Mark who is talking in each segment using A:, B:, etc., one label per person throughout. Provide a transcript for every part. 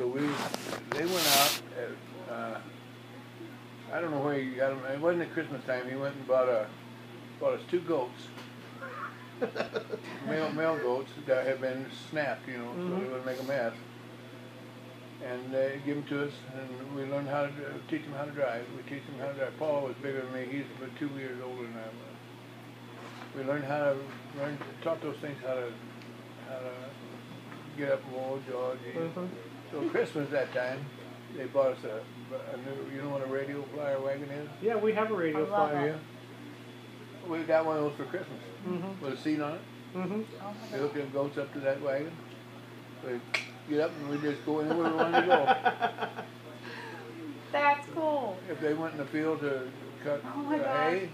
A: So they went out. I don't know where he got them. It wasn't at Christmas time. He went and bought us 2 goats, male goats that had been snapped, you know, so they wouldn't make a mess. And they give them to us, and we learned how to teach them how to drive. We teach them how to drive. Paul was bigger than me. He's about 2 years older than I was. We learned taught those things how to get up and roll, jog. So Christmas that time, they bought us a new. You know what a radio flyer wagon is?
B: Yeah, we have a radio flyer.
A: Yeah. We got one of those for Christmas with a seat on it. We hooked them goats up to that wagon. We get up and we just go anywhere we wanted to go.
C: That's cool.
A: If they went in the field to cut hay,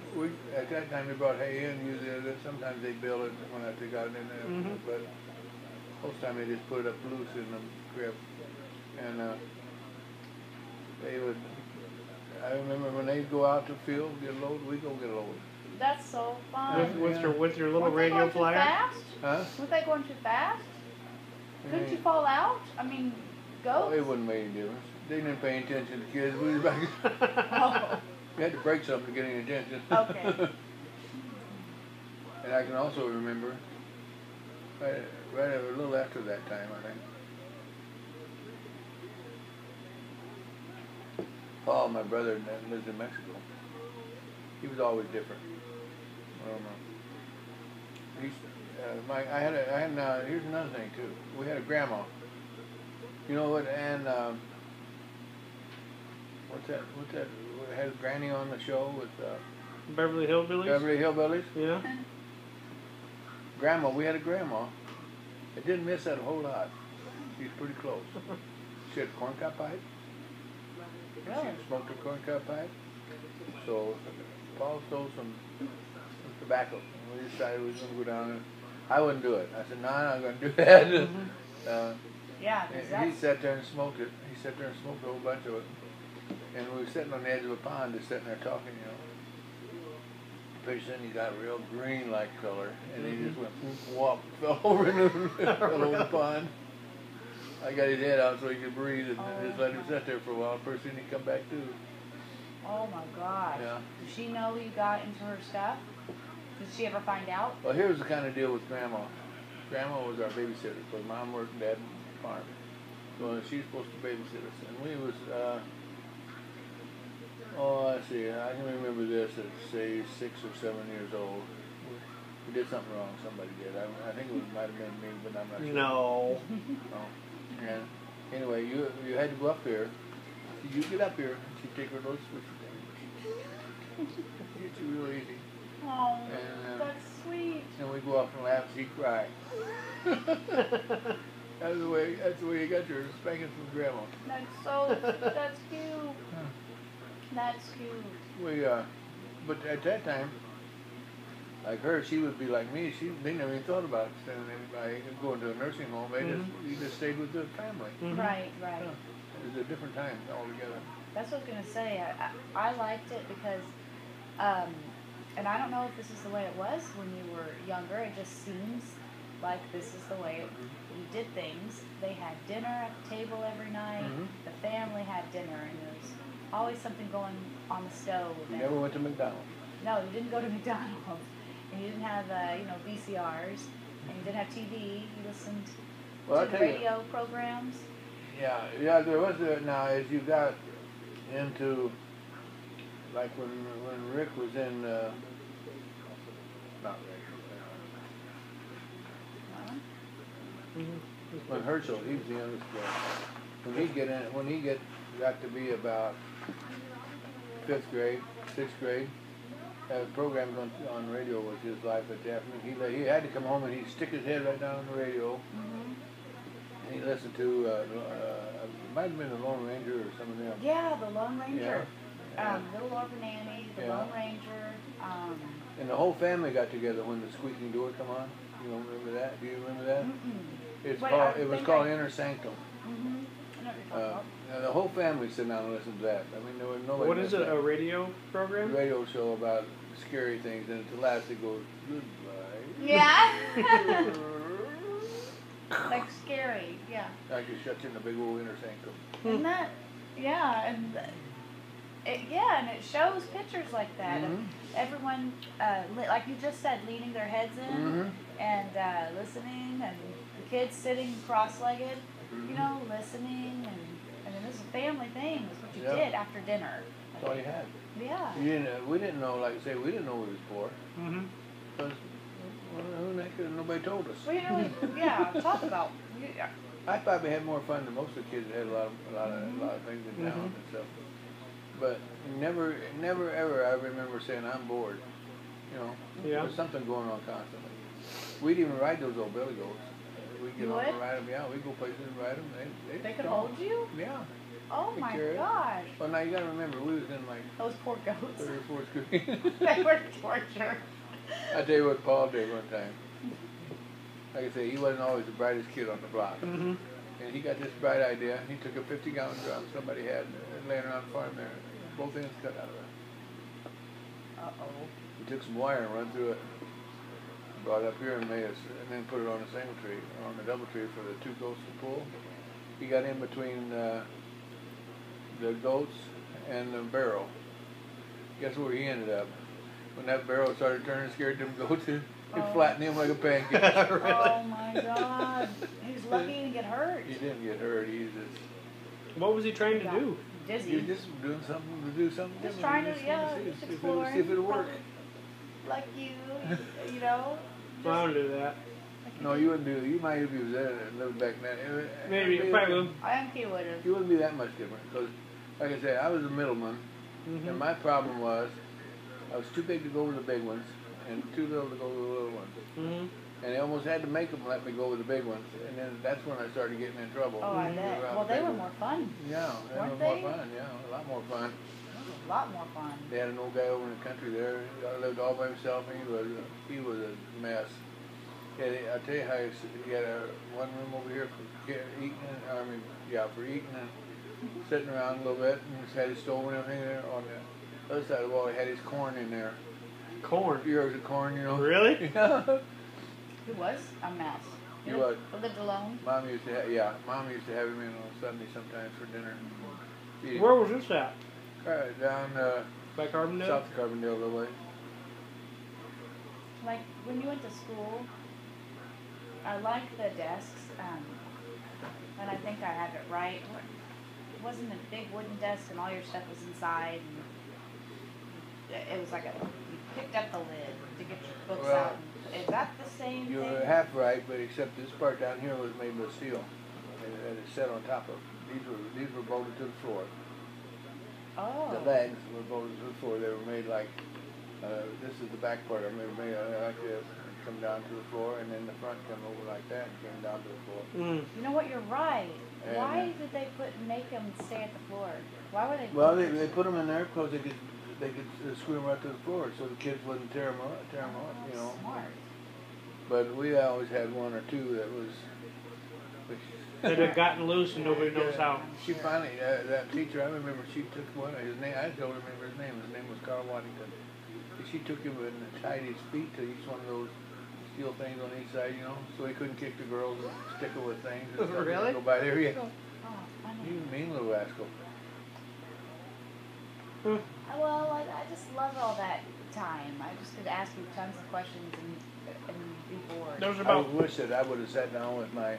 A: at that time they brought hay in. Usually, sometimes they build it when they got it in there, but most of the time they just put it up loose in the crib. And they would. I remember when they'd go out to the field, get a load, we'd go get a load.
C: That's so fun.
B: With your little
C: Weren't
B: radio
C: they going
B: flyer?
C: Too fast?
A: Huh?
C: Weren't they going too fast? Couldn't you fall out? I mean, goats?
A: Oh, it wouldn't make any difference. They didn't pay any attention to kids. We was back.
C: Oh.
A: We had to break something to get any attention.
C: Okay.
A: And I can also remember, right a little after that time, I think. Paul, my brother, that lives in Mexico. He was always different. I don't know. Here's another thing too. We had a grandma. You know what? And what's that? It had Granny on the show with
B: Beverly Hillbillies?
A: Beverly Hillbillies.
B: Yeah.
A: Grandma. We had a grandma. It didn't miss that a whole lot. She's pretty close. She had a corncob pipe.
C: Really?
A: She smoked a corncob pipe. So Paul stole some tobacco. And we decided we was going to go down and I wouldn't do it. I said, no, I'm not going to do that.
C: Yeah,
A: he sat there and smoked it. He sat there and smoked a whole bunch of it. And we were sitting on the edge of a pond just sitting there talking, you know. Pretty soon he got a real green-like color, and he just went whoop, fell over the pond. I got his head out so he could breathe and just let him sit there for a while. First thing he'd come back to.
C: Oh my gosh.
A: Yeah.
C: Did she know you got into her stuff? Did she ever find out?
A: Well, here's the kind of deal with Grandma. Grandma was our babysitter because Mom worked and Dad farmed. So she's supposed to babysit us. And we was, let's see, I can remember this at, say, 6 or 7 years old. We did something wrong, somebody did. I think it might have been me, but I'm not sure.
B: No.
A: No. And anyway, you had to go up here. You get up here, and she'd take her little switchy thing. Get you real easy.
C: Oh,
A: And,
C: that's sweet.
A: And we go up and laugh, she'd cry. That's the way you got your spanking from Grandma.
C: That's cute. That's cute.
A: But at that time, like her, she would be like me. They never even thought about sending anybody going to a nursing home. You just stayed with the family.
C: Right.
A: Yeah. It was a different time altogether.
C: That's what I was going to say. I liked it because, and I don't know if this is the way it was when you were younger. It just seems like this is the way we did things. They had dinner at the table every night. The family had dinner, and there was always something going on the stove.
A: You never went to McDonald's?
C: No, you didn't go to McDonald's. And you didn't have, VCRs. And you didn't have TV. You listened to radio programs. Yeah,
A: there was now as you got into, like when Rick was in, not Rick, when Herschel, he was the youngest boy. When he got to be about 5th grade, 6th grade, programs on radio was his life at the afternoon. He had to come home and he'd stick his head right down on the radio. And he listened to, it might have been the Lone Ranger or some of them.
C: Yeah, the Lone Ranger.
A: Yeah.
C: Little Orphan Annie, the Lone Ranger.
A: And the whole family got together when the squeaking door come on. You don't remember that? Do you remember that? It was called Inner Sanctum. The whole family sit down and listen to that. I mean, there was nobody.
B: What is it? A radio program?
A: A radio show about scary things, and at the last it goes goodbye.
C: Yeah. like scary. Yeah.
A: Like it shuts in the big old inner sanctum.
C: Isn't that? Yeah, and and it shows pictures like that of everyone, like you just said, leaning their heads in and listening, and the kids sitting cross-legged, you know, listening, and then this is a family thing. That's what you did after dinner.
A: That's all you had.
C: Yeah.
A: You didn't. We didn't know. Like I say, we didn't know we was poor. Because who the heck, nobody told us.
C: We didn't really, talk about. Yeah.
A: I probably had more fun than most of the kids that had a lot of things in town and stuff. But never ever I remember saying I'm bored. You know, there's something going on constantly. We'd even ride those old billy goats. We'd get on and ride them. Yeah, we'd go places and ride them.
C: They could hold you?
A: Yeah.
C: Oh my gosh.
A: Well, now you got to remember, we was in like
C: those poor goats.
A: 3rd or 4th grade.
C: They were torture.
A: I tell you what Paul did one time. Like I say, he wasn't always the brightest kid on the block. And he got this bright idea. He took a 50-gallon drum somebody had laying around the farm there. Both ends cut out of it.
C: Uh-oh.
A: He took some wire and run through it. Brought it up here and made us, and then put it on a single tree, on the double tree for the 2 goats to pull. He got in between the goats and the barrel. Guess where he ended up? When that barrel started turning, scared them goats, it flattened him like a pancake.
C: Really? Oh my God! He was lucky he didn't get hurt.
A: He didn't get hurt. He just.
B: What was he trying to do?
C: Dizzy.
A: He was just doing something to do something.
C: Just trying to,
A: see
C: explore.
A: if it'll work.
C: Like you know.
B: Well, I don't do that.
A: No, you wouldn't do it. You might have used that and lived back then.
B: Maybe, probably.
C: I think he would have.
A: You wouldn't be that much different because, like I said, I was a middleman, and my problem was I was too big to go with the big ones and too little to go with the little ones. And they almost had to make them let me go with the big ones, and then that's when I started getting in trouble.
C: Oh, I bet. Well, they were more fun.
A: Yeah, they were more fun. Yeah, a lot more fun.
C: A lot more fun.
A: They had an old guy over in the country there. He lived all by himself, and he was a mess. I'll tell you how he had one room over here for eating. For eating and sitting around a little bit, and he had his stove and everything there. On the other side of the wall, he had his corn in there.
B: Corn?
A: Years of corn, you know.
B: Really?
A: Yeah.
C: He was a mess.
A: He was.
C: Lived alone.
A: Mom used to have him in on Sunday sometimes for dinner.
B: Where was this at?
A: Down
B: by Carbondale?
A: South of Carbondale, a little way.
C: Like when you went to school, I liked the desks, and I think I had it right. It wasn't a big wooden desk, and all your stuff was inside. And it was like you picked up the lid to get your books out. Is that the same thing?
A: You're half right, but except this part down here was made with steel. And it's set on top of. These were bolted to the floor.
C: Oh.
A: The legs were bolted to the floor. They were made like. This is the back part. They were made like this. Come down to the floor, and then the front come over like that and came down to the floor.
C: You know what? You're right. And why did they make them stay at the floor? Why were they?
A: Well, they put them in there because they could screw them right to the floor, so the kids wouldn't tear them up. You know.
C: Smart.
A: But we always had one or two that was.
B: That had gotten loose and nobody knows how.
A: She finally, that teacher, I remember she took one of his name. I don't remember his name. His name was Carl Waddington. She took him and tied his feet to each one of those steel things on each side, you know, so he couldn't kick the girls and stick her with things. And stuff.
B: Really?
A: Go by there, yeah.
C: Oh, funny.
A: You mean little rascal.
C: Well, I just love all that time. I just could ask you tons of questions and be bored.
A: I wish that I would have sat down with my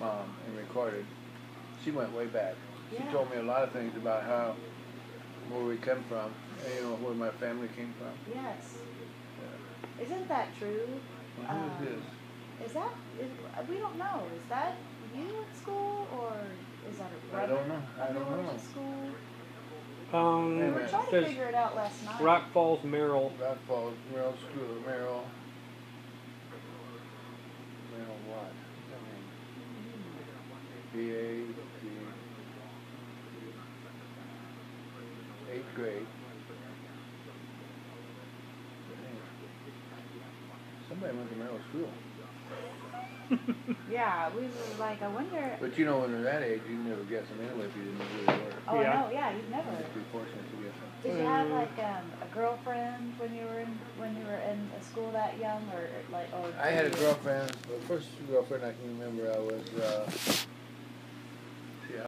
A: mom and recorded. She went way back. She told me a lot of things about where we come from, you know, where my family came from.
C: Yes. Isn't that true?
A: Well, who is this?
C: We don't know. Is that you at school, or is that a brother?
A: I don't know.
C: At school?
B: We
C: were trying to figure it out last night.
B: Rock Falls, Merrill.
A: Rock Falls, Merrill School, Merrill. Merrill what? B.A. 8th grade. Somebody went to Merrill School.
C: Yeah, we were like, I wonder.
A: But you know, when they're that age, you can never guess them anyway if you didn't know who they were.
C: Oh,
B: Yeah.
C: no, yeah, you'd never.
A: You'd be fortunate to guess them.
C: Did you have like a girlfriend when you were in a school that young, or like or?
A: I had a girlfriend. The first girlfriend I can remember, I was